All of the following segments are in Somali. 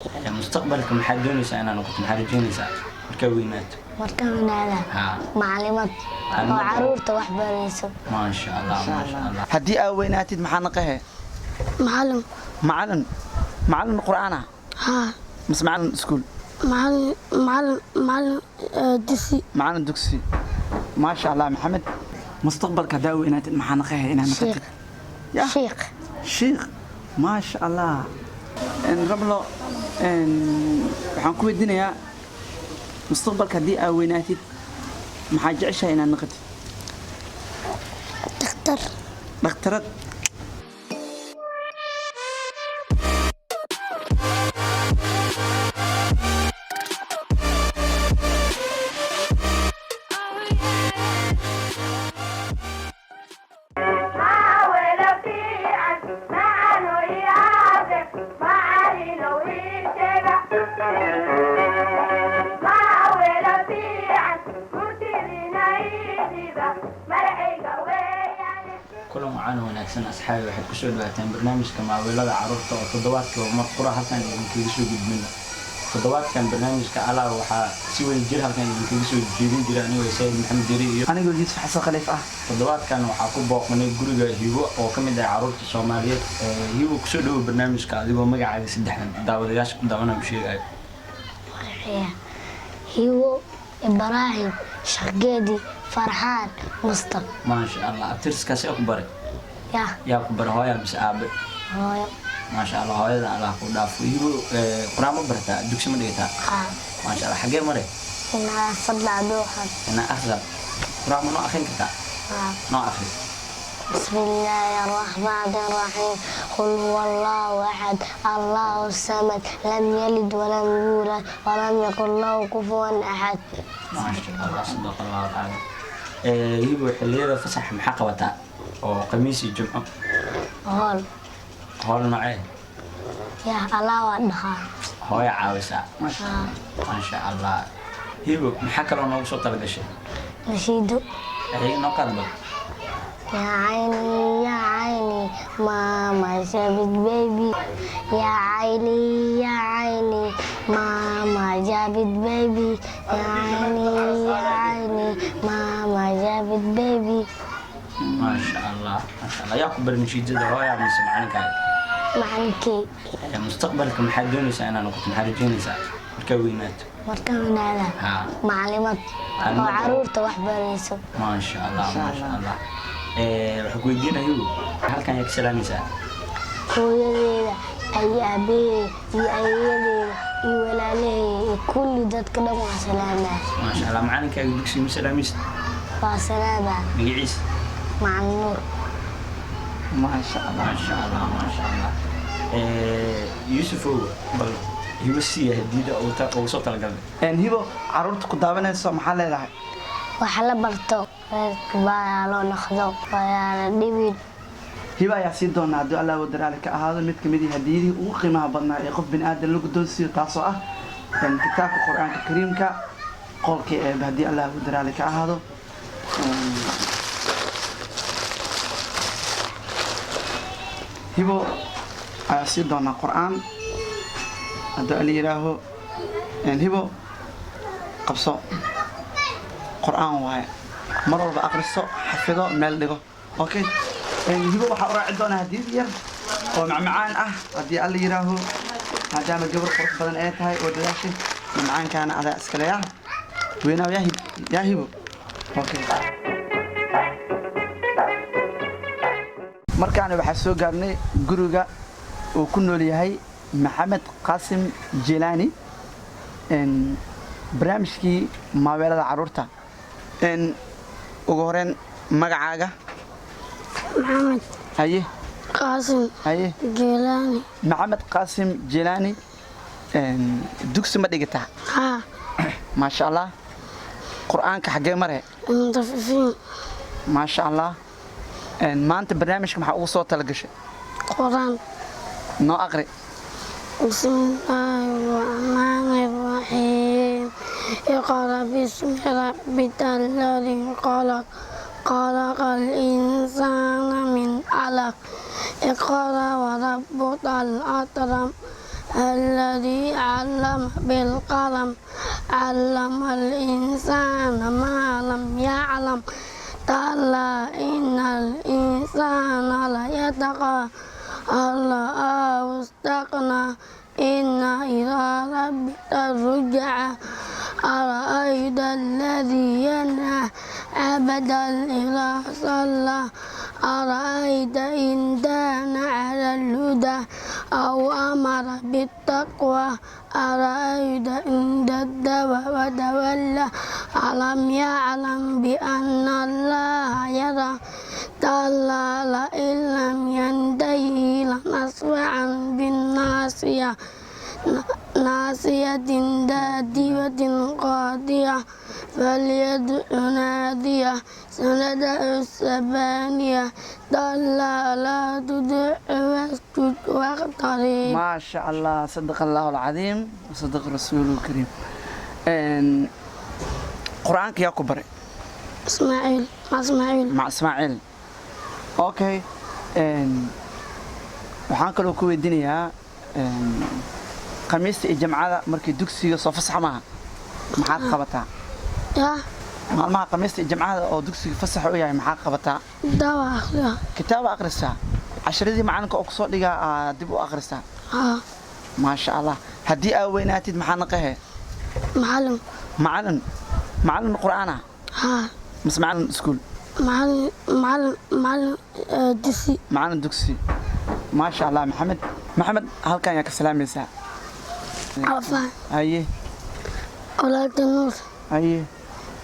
مستقبلك maxaad doonaysaa inaad noqoto maxaad rajaynaysaa markaa weynaato markaan wanaada macallimad oo caruurta wax barayso maasha Allah maasha Allah haddii aad weynaatid maxaa naqahe macallim macallin qur'aana haa mas macallin iskuul macallim dugsi macallin dugsi maasha Allah maxamed mustaqbalka haddii aad weynaatid maxaa naqahe inaad naqatid sheekh maasha Allah rablo waxaan ku weydiinayaa mustaqbalka haddii aad weynaatid maxaa jeceshahay inaad naqatid dhakhtarad kulan wacan wanaagsan asxaabi waxaad ku soo dhawaataan barnaamijka maaweelada carruurta oo toddobaadka mar qura halkan idinkaga soo gudbino toddobaadkan barnaamijka alaa waxaa si wada jir halkan idinkaga soo jeedin jira anigoo Said Maxamed Diri iyo anigoo Yuusuf Xasan Khaliif ah toddobaadkan waxaa ku booqnay guriga Hibo oo ka mid ah carruurta Soomaaliyeed Hibo ku soo dhawo barnaamijka adigoo magacaaga saddexan daawadayaasha ku daawanaya u sheegay Hibo Ibrahim Shaqeedi Farxaan Mustaq maasha Allah abtirskaas ku baray yaa ku baray hooyo bis aabe hooyo maasha Allah hooyada Allah ku dhaafo Hibo quraan ma barata dugsi ma dhigata maasha Allah xagee maray ina fadla dooxan ina akhra quraan ma akhrin karta ma akhri بسم الله الرحمن الرحيم قل هو الله أحد الله الصمد لم يلد ولم يولد ولم يكن له كفوا أحد ما شاء الله صدق الله تعالى Hibo xilliyada fasax maxaa qabataa oo khamiis iyo jumco hool macee yaa Allah waa dhaxaa hooyo caawisa maasha Allah Hibo maxaa kaloo noogu soo talagashay nashiido noo qaadba يا عيني ماما جابت بيبي يا عيني ماما جابت بيبي يا عيني ماما جابت بيبي ما شاء الله يا كبر نشيد هو يا من سمعنك معنكي مستقبلك maxaad doonaysaa inaad noqoto maxaad rajaynaysaa markaa weynaato markaan wanaada macallimad oo caruurta wax barayso maasha Allah waxaan ku weydiinayaa halkan yaa ka salaamaysaa hooyadeeda aabaheeda iyo ayeeyadeeda iyo walaalaheeda iyo kulli dadka dhan waa salaamaa maasha Allah macalinkaaga dugsiga ma salaamaysid waa salaamaa magaciisa macalin nuur maasha Allah Yuusuf bal Hibo si hadiyada oo soo talagalay Hibo carruurta ku daawanayso maxaa leedahay waxa la barto baa loo noqdo waa dhibid Hibo ayaa sii doonaa haddii Allah wadaraale ka ahaado mid ka mid ah hadiyadii ugu qiimaha badnaa ee qof bini'aadan lagu doonsiyo taasoo ah kitaabka Qur'aanka Kariimka qolkii ee haddii Allah wadaraale ka ahaado Hibo ayaa sii doonaa Qur'aan haddii la yiraaho Hibo qabso Qur'aan waaye mar walba akhriso xafido meel dhigo okay Hibo waxa u raaci doonaa hadiyad yar oo macmacaan ah haddii alla yiraaho maadaama gabar qurux badan ay tahay oo dadaashay macmacaankaana adaa iska leeyahay weynaaw yaa Hibo okay markaan waxaa soo gaarnay guriga uu ku nool yahay Maxamed Qaasim Jilaani barnaamijkii maaweelada carruurta ugu horeen magacaaga Maxamed haye Qaasim Jilaani Maxamed Qaasim Jilaani dugsi ma dhigataa haa maasha Allah qur'aanka xagee mare mutafifiin maasha Allah maanta barnaamijka maxaa ugu soo talagashay qur'aan noo aqri بسم الله الرحمن الرحيم اقرأ باسم ربك الذي خلق خلق الإنسان من علق اقرأ وربك الأكرم الذي علم بالقلم علم الإنسان ما لم يعلم كلا إن الإنسان ليطغى أن رآه استغنى إن إلى ربك الرجعى أرأيت الذي ينهى عبدا إذا صلى أرأيت إن كان على الهدى أو أمر بالتقوى أرأيت إن كذب وتولى ألم يعلم بأن الله يرى كلا لئن لم ينتهي لنصفعا بالناصية ناصية ذاتية قاضية فليدع نادية سندع الثمانية كلا لا تطع واسجد واقترب. ما شاء الله صدق الله العظيم وصدق رسوله الكريم. قرآنك يا كبري إسماعيل مع إسماعيل. أوكي. waxaan kaloo ku weydiinayaa khamiista iyo jamcada markii dugsiga soo fasax maaha maxaad qabataa maalmaha khamiista iyo jamcada oo dugsiga fasax u yahay maxaad qabataa kitaaba akhrisaa casharadii macalinka oo kusoo dhigaa dib u akhrisaa maasha allah haddii aa weynaatid maxaa naqahe macalin qur'aana mise macalin iskuul macalin dugsi ما شاء الله. محمد هل كان ياك سلام يسا عفان أيه أولاد النور أيه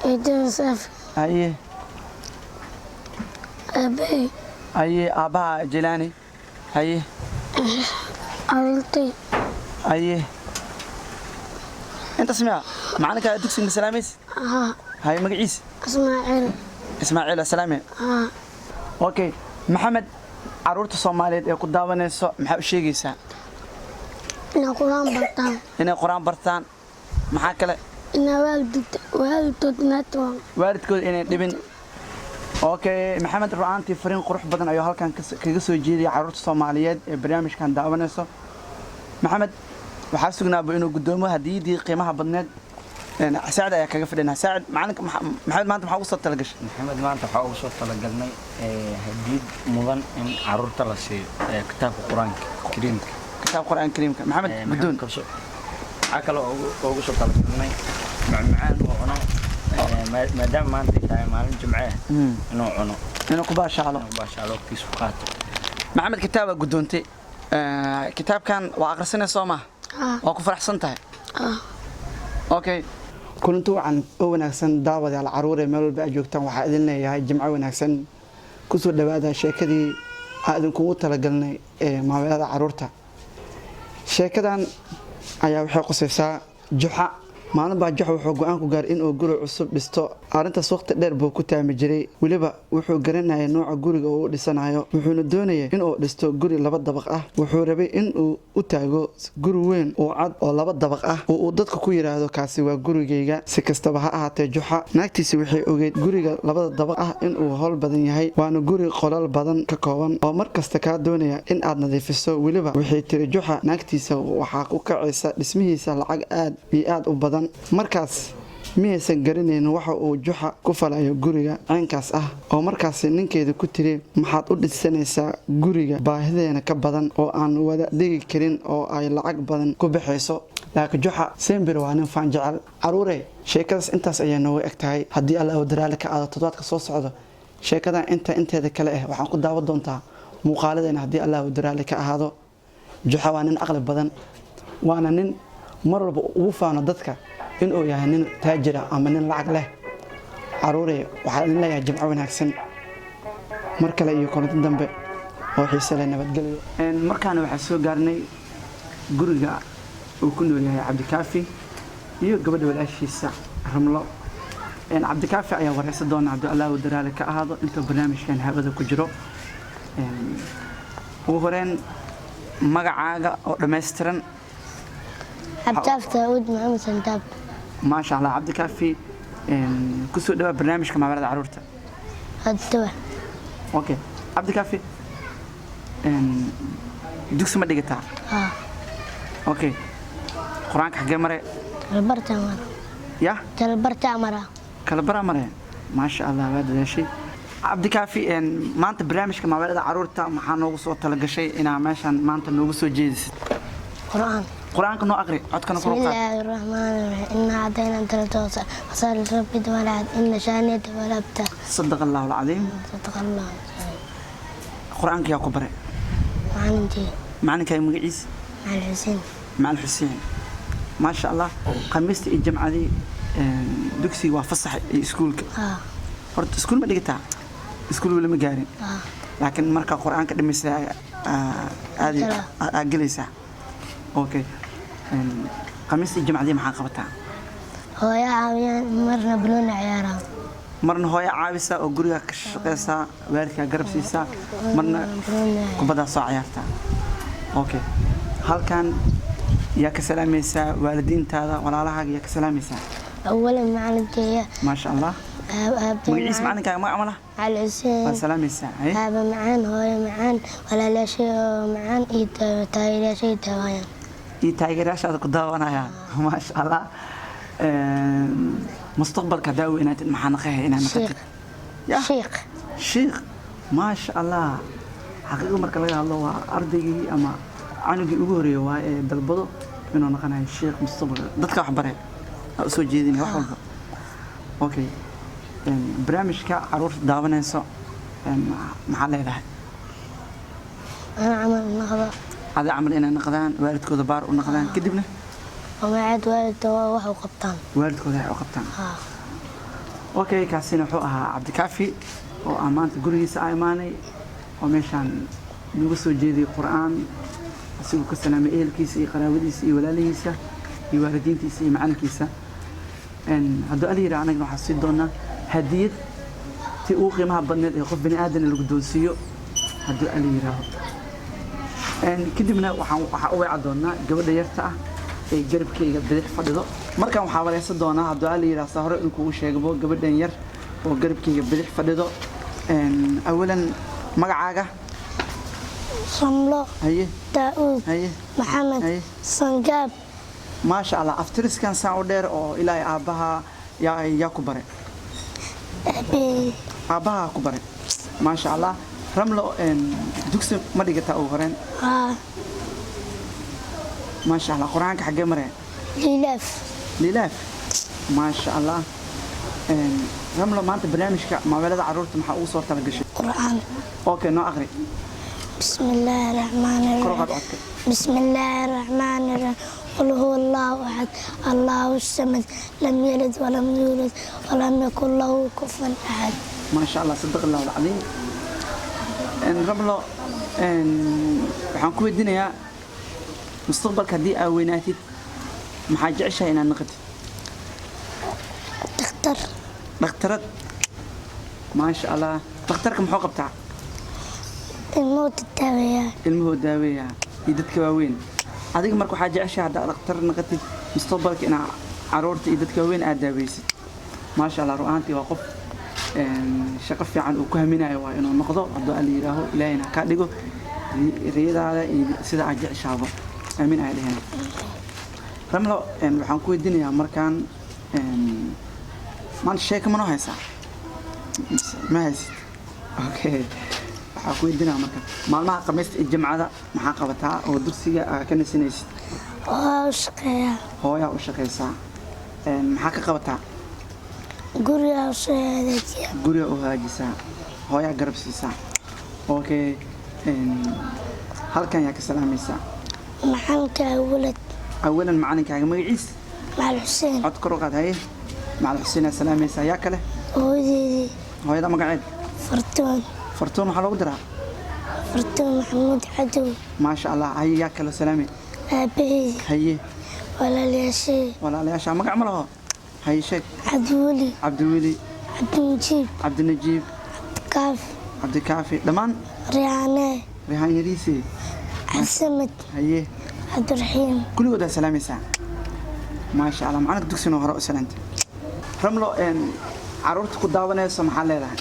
إيدين سافر أيه أبي أيه أبا جيلاني أيه أولتي أيه أنت سمع معنا كده دكسي سلاميس هاي مقعيس إسماعيل السلامي أوكي محمد caruurta Soomaaliyeed ee ku daawanayso maxaa u sheegaysaa inay quraan bartaan maxaa kale waalidkood inay dhibin. Okay maxamed ru'aantii fariin qurux badan ayuu halkan kaga soo jeediyay caruurta Soomaaliyeed ee barnaamijkan daawanayso. maxamed waxaa sugnaaba inuu gudoomo hadiyadii qiimaha badneed ساعد يا كيف فدنا ساعد معنا محمد ما أنت محوصة تلقش محمد ما أنت محوصة تلقلنا هديد مضن إن عرورت الله شيء كتاب القرآن الكريم كريم محمد بدون عكلا أوجو تلقلنا معنا وأنا ما دام ما أنت تاي معنا جمعة إنه كباش على في سوقات محمد كتاب قدونتي كتاب كان وأقرسنا صومه وكفر أحسن تاي أوكي كنت عن وناكسن دعوة على عرورة ملول بقى جوكتان وحاقدلنا يا جمعة وناكسن كسر دبادة شاكدي أقدم كوتا لقلنا مع هذا عرورتا شاكدان أيها وحاق سيسا جحا معنا بعد جحا وحاق وعنكو قار إنو قولوا عصب بستو أرنتا سوقت دير بو كتا مجري وليبا وحو قرنا نوع قولي oo dhisanayo wuxuu doonayay inuu dhisto guri laba dabaq ah wuxuu rabay inuu u taago guri weyn oo cad oo laba dabaq ah oo uu dadka ku yiraahdo kaasi waa gurigeyga si kastaba ha ahaatee juxa naagtiisa waxay ogeyd guriga labada dabaq ah inuu howl badan yahay waana guri qolal badan ka kooban oo markasta ka doonaya in aad nadiifiso waliba waxay tiri juxa naagtiisa waxa ku kacaysa dhismihiisa lacag aad iyo aad u badan markaas miyaysan garanaynin waxa uu juxa ku falayo guriga caynkaas ah oo markaas ninkeeda ku tiri maxaad u dhisanaysaa guriga baahideena ka badan oo aan wada dhigi karin oo ay lacag badan ku bixayso laakiin juxa sembir waa nin faan jecel caruure sheekadaas intaas ayaa nooga egtahay haddii alla uu daraale ka aado toddobaadka soo socdo sheekadan inteeda kale ah waxaan ku daawan doontaa muuqaaladeena haddii alla uu daraale ka ahaado juxa waa nin aqli badan waana nin mar walba ugu faano dadka inuu yahay nin taajir ah ama nin lacag leh caruure waxaa in leeyahay jimco wanaagsan mar kale iyo kulanti dambe oo xiiso leh nabadgelyo markaan waxaa soo gaarnay guriga uu ku nool yahay Cabdikaafi iyo gabadha walaashiisa Ramlo Cabdikaafi ayaa wareysan doona Cabdi Allah uu daraale ka ahaado inta barnaamijkan hawada ku jiro ugu horeen magacaaga oo dhameystiran عبدالله داود محمد سنتاب ما شاء الله عبد الكافي كسو دبا برنامجك مع ولد عرورته الدوا اوكي عبد الكافي دوكس ما دغتا اوكي قرانك حق مره البرتا مرة يا البرتا مرة kala bara mare ما شاء الله waa dadaashay عبد كافي ان maanta barnaamijka mawlada caruurta maxaa noogu soo tala gashay inaa meeshan maanta noogu soo jeedisid quraanka noo aqri codkana بسم الله الرحمن الرحيم إنا أعطينا أنت التوصل وصار ربي ولد إن شانيت ولبته صدق الله العظيم صدق الله قرانك يا كبره معنى مقعيس مع الحسين مع الحسين ما شاء الله قميصتي الجمعة دي دكسي وفصح سكولك horta iskuul ma dhigataa iskuul wala ma gaarin laakiin marka quraanka dhimisay aad gelaysaa okay qamiistii jimcadii maxaa qabataa hooyo caawiyaan marna banooni ciyaaraan marna hooyo caawisa oo guriga ka shaqeysa waalidka garab siisa marna kubadda soo ciyaarta okay halkan yaa ka salaamaysaa waalidiintaada walaalahaaga yaa ka salaamaysaa أولاً معلمتي ما شاء الله مقيس معنا كان معمله على الحسين والسلام الساعة هذا معان هو معان ولا لا شيء معان تاير شيء توايا تاير هذا قدامنا يا ما شاء الله مستقبل كداوي إن محنا خيه إن شيخ ما شاء الله حقيقة مركز الله أرضي أما عنو جوري ودلبضو منو نقنا الشيخ مستقبل ضدك أحبره soo jeedin wax walba okay barnaamijka caruur daawanayso maxaa leedahay أنا عمل إن نقدان waalidkooda baar u naqdaan kadibna ومعاد والدته wax u qabtaan waalidkooda wax u qabtaan okay kaasina wuxuu ahaa Cabdi Kaafi oo amaanta gurigiisa ay imaanay oo meeshan lagu soo jeediyay Qur'aan asigoo ka salaamay ehelkiisa iyo qaraabadiisa iyo walaalihiisa iyo waalidiintiisa iyo macalinkiisa hadduu aliira anagna waxaa sii doonaa hadiyad tii ugu qiimaha badneed ee qof bini aadan lagu doonsiiyo hadduu aliiraaho kadibna waxaa u weeca doonaa gabadha yarta ah ee garabkayga bidix fadhido markaan waxaa wareysan doonaa hadduu aliira saa hore inkugu sheegabo gabadhan yar oo garabkayga bidix fadhido awalan magacaaga صملو haye داود haye محمد صنقاب ما شاء الله أفترس كان ساودير أو إلى أباها يا كبر أبي أباها كبر ما شاء الله رملو إن دكس ما دقتها أوهرين ما شاء الله قرآنك حق مرة ليلاف ما شاء الله إن رملو ما أنت برنامج ما ولد عرورت محقوق صورة تلقى قرآن أوكي نو أغري بسم الله الرحمن الرحيم بسم الله الرحمن الرحيم قل هو الله أحد الله الصمد لم يلد ولم يولد ولم يكن له كفوا أحد ما شاء الله صدق الله العظيم إن رملو إن حنكون الدنيا مستقبل كدي أويناتي محاجة عشاء إن النقد دكتورت ما شاء الله دكتورك محوق بتاع الموت الداوية يدك واوين هذيك مركو حاجة عشاء هذا دكتور نقدي مستقبلك إن عرورتي يدك واوين أداويسي ما شاء الله رؤانتي وقف شقف عن وكهمنا وإنه نقضوا عدو اللي يراه إلينا كاديجو ريدا هذا سيدا عجع شعبه أمين علينا رملو إن بحنكو الدنيا مركان ما الشيء كمان هيسا ما هيس أوكي بحنكو الدنيا مركان ما قميص الجمعة محاقبتها أو درسية كان سنيس هو يا وشقيسا محاقبتها guriga u hagaajisaa hooyaa garab siisaa okay halkan yaa ka salaamaysaa maxanka awalan macalinkaaga magaciis macal xuseen cod kor u qaad haye macal xuseen yaa salaamaysaa yaa kale hooyadeedii hooyada magaceed fartuun waxaa loogu diraa fartuun maxamuud cadow maasha allah haye yaa kale salaamay aabaheedii haye walaalayaashaa magac ma laho هاي شيء عبد الولي عبد النجيب عبد الكافي دمان ريحان يريسي السمد هاي عبد الرحيم كل ودا سلامي ساعة ما شاء الله معك دكسين وهراء سلامتي رملو ان عرورت قداونا سمح الله لها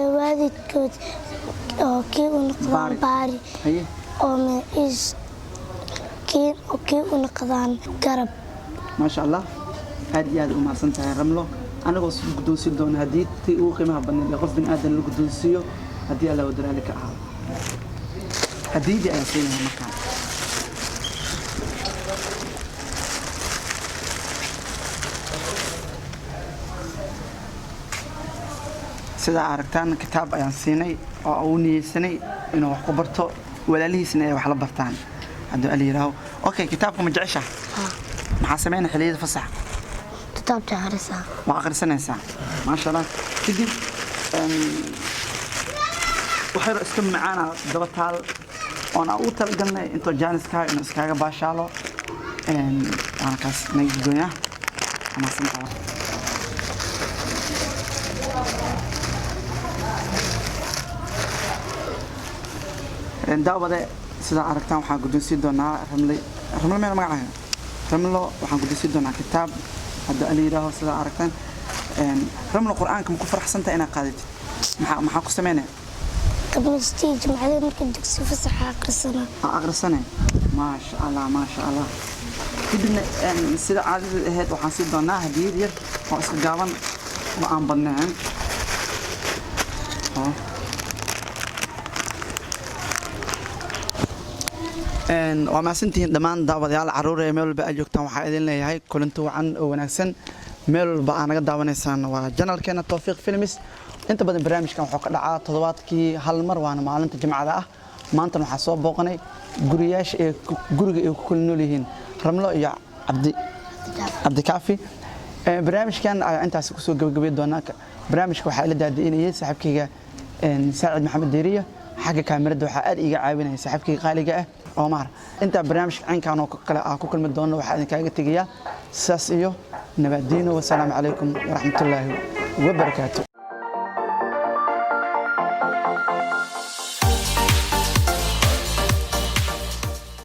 والدكود اوكي ونقرا باري هاي ومن إيش masakiin oo kii u noqdaan garab. ما شاء الله هذه هذا وما سنتها رمله أنا قص قدوسي دون هديت تي وقيمها بني لقف بن آدم القدوسيو هدي الله ودر عليك أهل هديدي أنا سينها مكان سيدا عرفتان كتاب أيان سيني أو ني سني إنه وحقبرته ولا لي سني وحلا برتان هدو قال لي راهو أوكي كتابكم مجعشة maxaa sameeyay xiliyada fasax Kitaabta akhrisaa. waa akhrisanaysaa ma sha Allah kadib waxay iska macaana daba taal oo aan u talgalnay inta jaaniska in iskaga baashaalo aan kaas nagdoonyaa ama santaa daawada sida aragtaan waxaan guddoonsiin doonaa ramle meel magacaha رملو waxaan ku dhisi doonaa kitaab hada aliiraho sida aragtan ramlo quraanka ma ku faraxsanta inaad qaadid maxaa ku sameynaa Qabla stage macallin marka dugsi fasax akhrisana ma sha Allah kadibna sida caadada ahayd waxaan sii doonaa hadiyad yar oo iska gaaban oo aan badnayn وما سنتين دمان دعوة ديال عرورة ميل بأجوكتان وحايدين لي هاي كلنتو عن ونكسن ميل بأنا قد دعوة نسان وجنال كان التوفيق فيلمس أنت بدن برنامج كان حق دعاء تضوات كي هالمر وأنا معلنت جماعة ده ما أنت محسوب بوقني قرياش قري كل نوليهن رملو يا عبد كافي برنامج كان أنت سوق قبل دونك برنامج كحالة دادينية سحب كي سعد محمد ديرية حاجة كاميرا وحقاد إيجا عاوينه سحب كي قالجة عمر أنت برنامج عين كانوا كل مدون وحد كاجة تجيا ساسيو نبدينه والسلام عليكم ورحمة الله وبركاته.